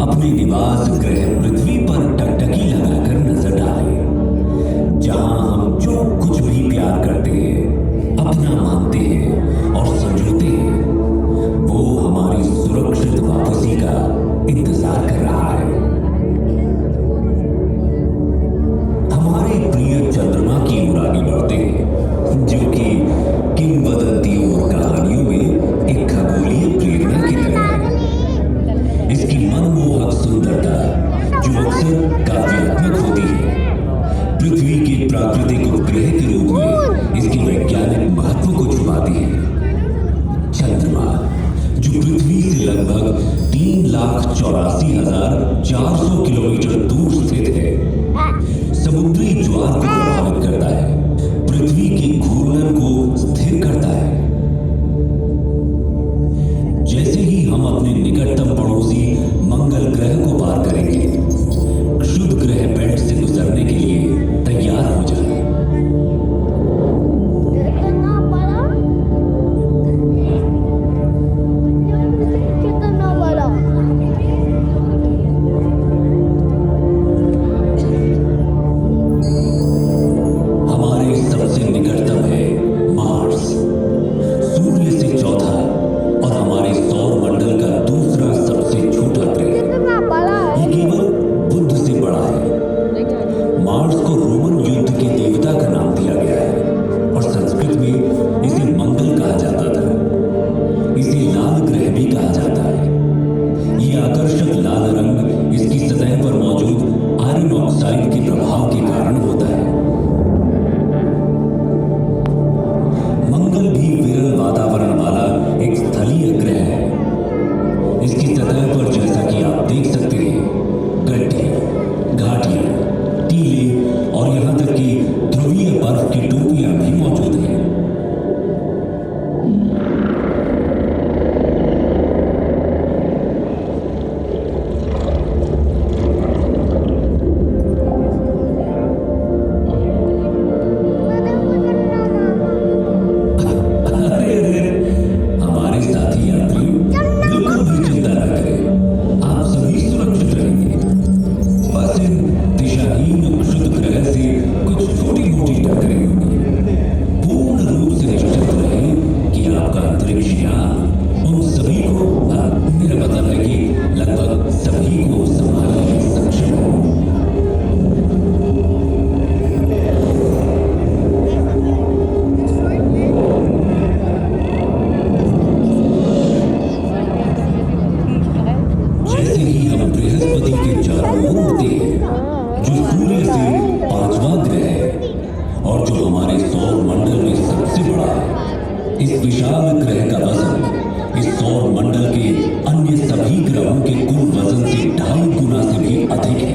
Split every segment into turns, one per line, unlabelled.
अपने निवास ग्रह पृथ्वी पर टकटकी लगाकर नजर डालें, जहां हम जो कुछ भी प्यार करते हैं, अपना मानते हैं और समझते हैं, वो हमारी सुरक्षित वापसी का इंतजार कर रहा है। हमारे प्रिय चंद्रमा की ओर आगे बढ़ते हैं, जो कि किंवदंतियों और कहानियों में एक खगोलीय प्रेरणा की तरह है। इसकी मनमोहक सुंदरता, जो अक्सर काव्यात्मक होती है, पृथ्वी के प्राकृतिक उपग्रह के रूप में इसके वैज्ञानिक महत्व को छुपाती है। चंद्रमा, जो पृथ्वी से लगभग 3,84,400 किलोमीटर दूर स्थित है, समुद्री ज्वार को प्रभावित करता है, पृथ्वी के घूर्णन को स्थिर करता है। जैसे ही हम अपने निकटतम पड़ोसी मंगल ग्रह को पार करेंगे, क्षुद्र ग्रह बेल्ट से गुजरने के लिए तैयार हो जाए। इस विशाल ग्रह का वजन इस सौर मंडल के अन्य सभी ग्रहों के कुल वजन से 2.5 गुना से भी अधिक है।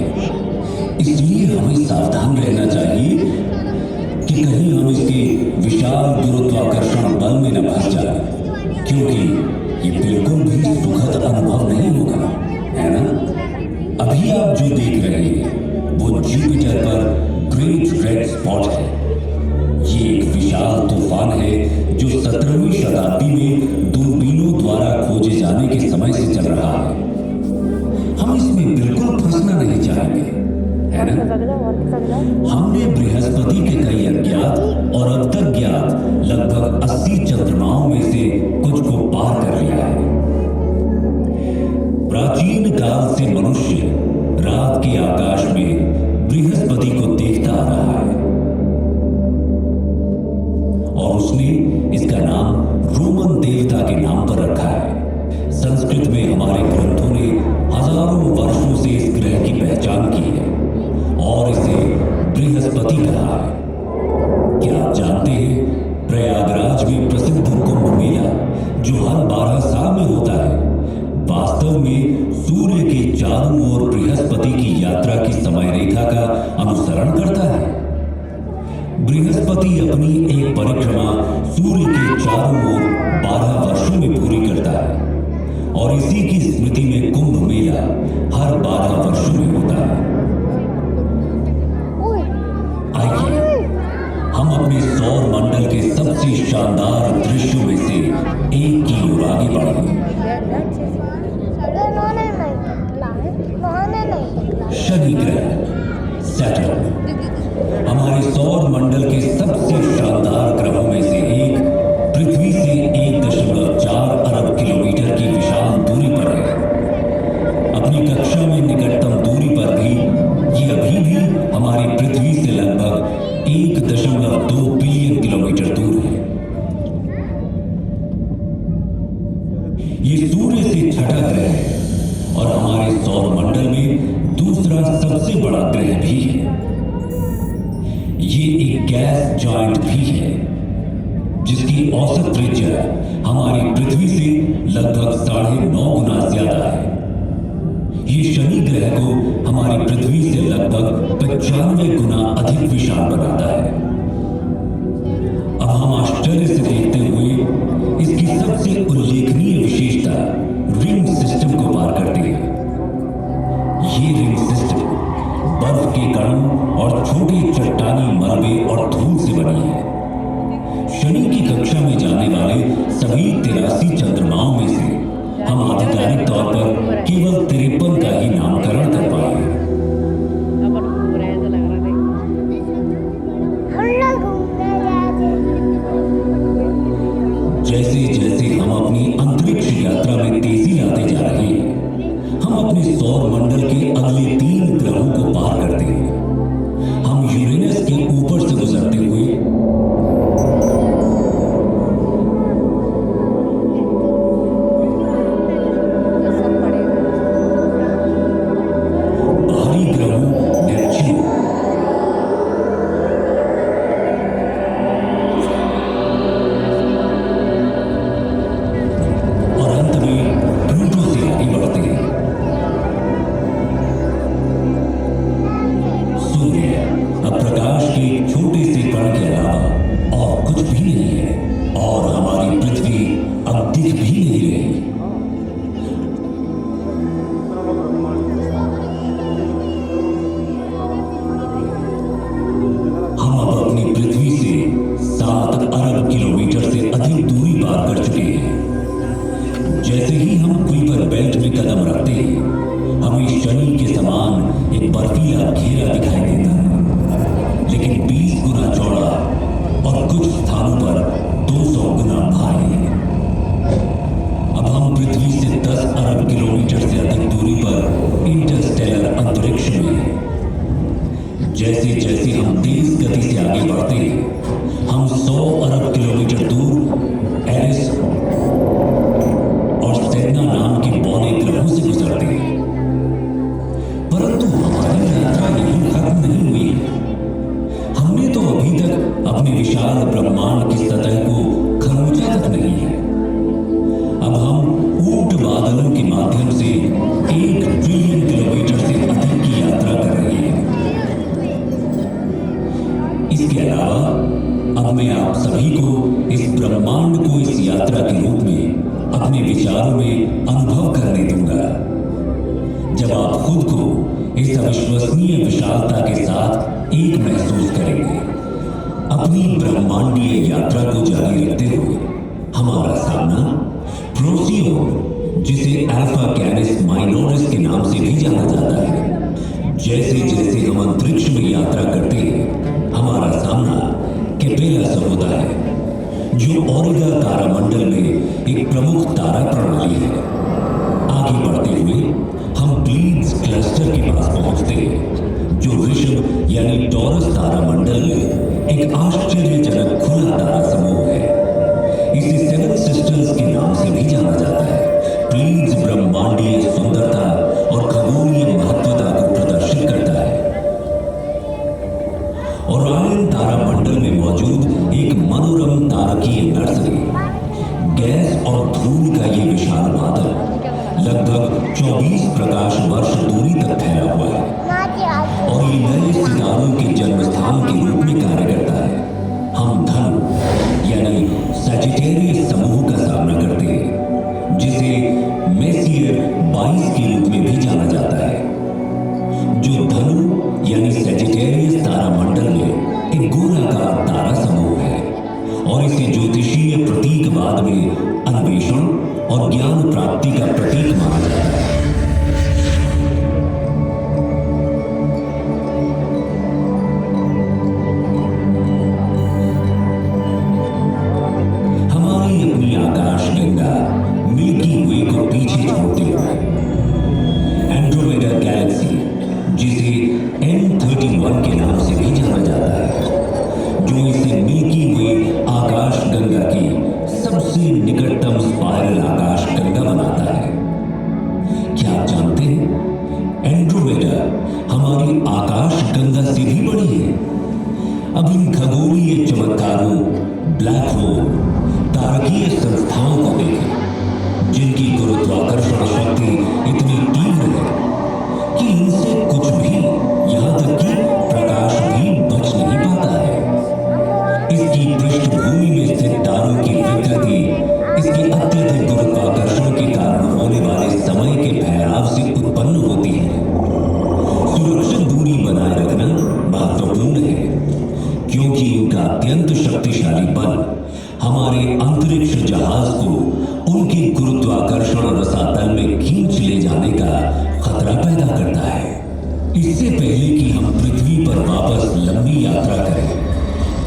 इसलिए हमें सावधान रहना चाहिए कि कहीं हम इसके विशाल गुरुत्वाकर्षण बल में न फंस जाए, क्योंकि ये बिल्कुल भी सुखद अनुभव नहीं होगा, है ना? अभी आप जो देख रहे हैं वो जुपिटर पर ग्रेट रेड स्पॉट है। ये एक विशाल तूफान है जो 17वीं शताब्दी में दूरबीनों द्वारा खोजे जाने के समय से चल रहा है। हम इसमें बिल्कुल फंसना नहीं चाहेंगे, है ना? हमने बृहस्पति के कई अज्ञात और अब तक ज्ञात लगभग 80 चंद्रमाओं में से कुछ को पार कर लिया है। प्राचीन काल से मनुष्य रात के आकाश में बृहस्पति को देखता आ रहा है और उसने इसका नाम रोमन देवता के नाम पर रखा है। संस्कृत में हमारे ग्रंथों ने हजारों वर्षों से इस ग्रह की पहचान की है और इसे बृहस्पति कहा है। क्या आप जानते हैं, प्रयागराज में प्रसिद्ध कुंभ मेला जो हर 12 साल में होता है, वास्तव में सूर्य के चारों ओर बृहस्पति की यात्रा की समय रेखा का अनुसरण करता है। बृहस्पति अपनी एक परिक्रमा सूर्य के चारों ओर 12 वर्षों में पूरी करता है और इसी की स्मृति में कुंभ मेला हर 12 वर्षों में होता है। आइए हम अपने सौर मंडल के सबसे शानदार दृश्यों में से एक की ओर आगे बढ़ें। शनि ग्रह सैटर्न हमारे सौर मंडल के सबसे शानदार ग्रहों में से एक पृथ्वी से 1.4 अरब किलोमीटर की विशाल दूरी पर है। अपनी कक्षा में निकटतम दूरी पर भी ये अभी भी हमारी पृथ्वी से लगभग 1.2 बिलियन किलोमीटर दूर है। ये सूर्य से छठा ग्रह है और हमारे सौर मंडल में दूसरा सबसे बड़ा ग्रह भी है। ये एक गैस जॉइंट भी है जिसकी औसत त्रिज्या हमारी पृथ्वी से लगभग 9.5 गुना ज्यादा है। ये शनि ग्रह को हमारी पृथ्वी से लगभग 95 गुना अधिक विशाल बनाता है। अब हम आश्चर्य से देखते हुए इसकी सबसे उल्लेखनीय विशेषता रिंग सिस्टम को पार करते हैं। ये रिंग सिस्टम बर्फ के कणों और छोटे चट्टानी मलबे और धूल से बनी है। शनि की कक्षा में जाने वाले सभी 83 चंद्रमाओं में से हम आधिकारिक तौर पर केवल 53 का ही नामकरण कर पाए हैं। जैसे जैसे हम अपनी अंतरिक्ष यात्रा में तेजी लाते जा रहे हैं, हम अपने सौर मंडल के अगले 3 ग्रहों को पार करते हैं। हम यूरेनस के ऊपर से गुजरते हुए बाहरी ग्रहों नेपच्यून, और अंत में प्लूटो से आगे बढ़ते हैं। सूर्य अब प्रकाश के एक छोटे से कण के अलावा और कुछ भी नहीं है और हमारी पृथ्वी अब दिख भी नहीं रही। हम अब अपनी पृथ्वी से 7 अरब किलोमीटर से अधिक दूरी पार कर चुके हैं। जैसे ही हम कुइपर बेल्ट में कदम रखते हैं, हमें शनि के समान एक बर्फीला घेरा दिखाई देता है, लेकिन 20 गुना चौड़ा और कुछ स्थानों पर 200 गुना भारी है। अब हम पृथ्वी से 10 अरब किलोमीटर से अधिक दूरी पर इंटरस्टेलर अंतरिक्ष में हैं। जैसे जैसे हम तेज गति से आगे बढ़ते हैं, हम 100 अरब किलोमीटर दूर एरिस और सेरेना नाम के बौने ग्रहों से गुजरते हैं। परंतु हमारी यात्रा यहीं खत्म नहीं हुई। हमने तो अभी तक अपने विशाल ब्रह्मांड की सतह को खरोंचा तक नहीं है। अब हम ऊंट बादलों के माध्यम से 1 ट्रिलियन किलोमीटर से अधिक की यात्रा कर रहे हैं। इसके अलावा अब मैं आप सभी को इस ब्रह्मांड को इस यात्रा के रूप में अपने विचारों में अनुभव करने दूंगा। जब आप खुद को इस अविश्वसनीय विशालता के साथ एक महसूस करेंगे, अपनी ब्रह्मांडीय यात्रा को जारी रखते हुए हमारा सामना प्रोसियोन, जिसे अल्फा कैनिस माइनोरिस के नाम से भी जाना जाता है। जैसे जैसे हम अंतरिक्ष में यात्रा करते हैं, हमारा सामना केपेला से होता है, जो ओरिगा तारामंडल में एक प्रमुख तारा प्रणाली है। आगे बढ़ते हुए हम प्लीड्स क्लस्टर के पास पहुंचते हैं, जो ऋषभ यानी टॉरस तारामंडल में एक आश्चर्यजनक खुला तारा समूह है। इसे 7 सिस्टर्स के नाम से भी जाना जाता है। प्लीड्स ब्रह्मांडीय सुंदरता और खगोलीय महत्वता को प्रदर्शित करता है। ओरायन तारामंडल में मौजूद एक मनोरम तारकीय नर्सरी, गैस और धूल का ये विशाल बादल लगभग 24 प्रकाश वर्ष दूरी तक फैला हुआ है और ये नए सितारों के जन्म स्थान के रूप में कार्य करता है। हम धनु यानी सजिटेरियस समूह का सामना करते हैं, जिसे मेसियर 22 के रूप में भी जाना जाता है, जो धनु यानी सजिटेरियस तारामंडल में एक गोलाकार तारा समूह है और इसे ज्योतिषीय प्रतीकवाद में अन्वेषण और ज्ञान प्राप्ति का प्रतीक माना जाता है। तनाव से उत्पन्न होती है। सुरक्षित दूरी बनाए रखना महत्वपूर्ण है, क्योंकि इनका अत्यंत शक्तिशाली बल हमारे अंतरिक्ष जहाज को उनके गुरुत्वाकर्षण रसातल में खींच ले जाने का खतरा पैदा करता है। इससे पहले कि हम पृथ्वी पर वापस लंबी यात्रा करें,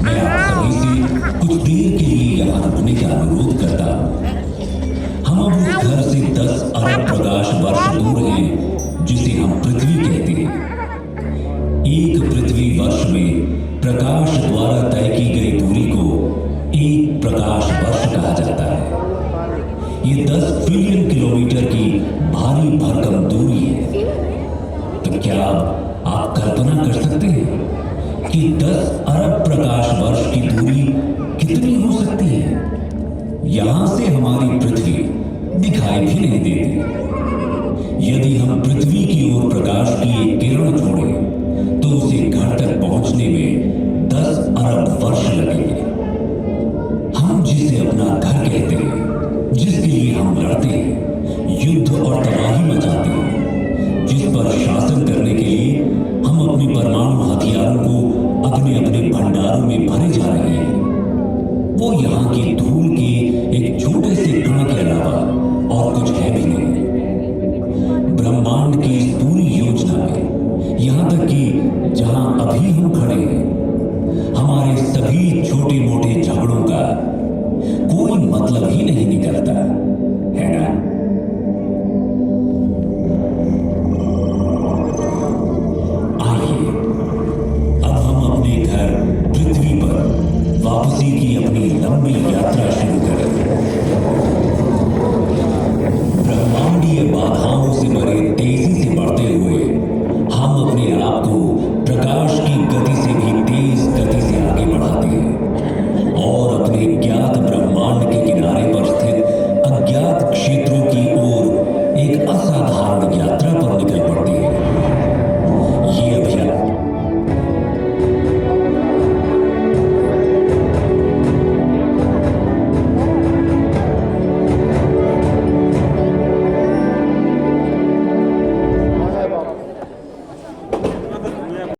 मैं आप सभी से कुछ देर के लिए यहाँ रुकने का अनुरोध करता हूँ। हम अब उस घर से 10 अरब प्रकाश वर्ष दूर हैं जिसे हम पृथ्वी कहते हैं। एक पृथ्वी वर्ष में प्रकाश द्वारा तय की गई दूरी को एक प्रकाश वर्ष कहा जाता है। ये 10 ट्रिलियन किलोमीटर की भारी भरकम दूरी है। तो क्या आप कल्पना कर सकते हैं कि 10 अरब प्रकाश वर्ष की दूरी कितनी हो सकती है? यहां से हमारी पृथ्वी दिखाई भी नहीं देती। यदि हम पृथ्वी की ओर प्रकाश की एक किरण छोड़ें तो उसे घर तक पहुंचने में 10 अरब वर्ष लगेंगे। हम जिसे अपना घर कहते हैं, जिसके लिए हम लड़ते हैं, युद्ध और तबाही मचाते हैं, जिस पर शासन करने के लिए हम अपने परमाणु हथियारों को अपने अपने भंडारों में भरे जा रहे हैं, वो यहाँ की धूल के एक छोटे से कण के अलावा और कुछ है भी नहीं। ब्रह्मांड की इस पूरी योजना में, यहाँ तक कि जहां अभी हम खड़े हैं, हमारे सभी छोटे मोटे झगड़ों का कोई मतलब ही नहीं निकलता, है ना? आइए अब हम अपने घर पृथ्वी पर वापसी की अपनी लंबी यात्रा शुरू करें। ब्रह्मांडीय बाधाओं से भरे तेजी से